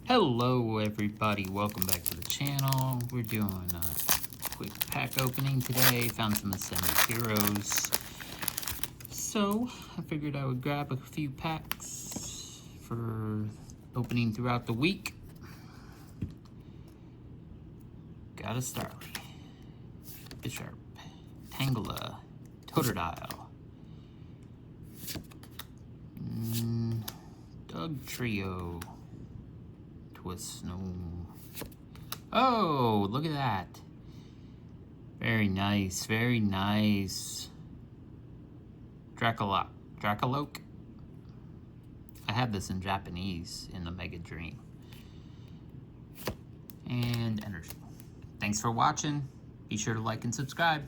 Hello everybody, welcome back to the channel. We're doing a quick pack opening today. Found some Ascended Heroes. So, I figured I would grab a few packs for opening throughout the week. Got a Starly, Bisharp, Tangela, Totodile, Dugtrio, Twisno. Oh, look at that. Very nice, very nice. Dracoloak. I have this in Japanese in the Mega Dream. And Energy. Thanks for watching. Be sure to like and subscribe.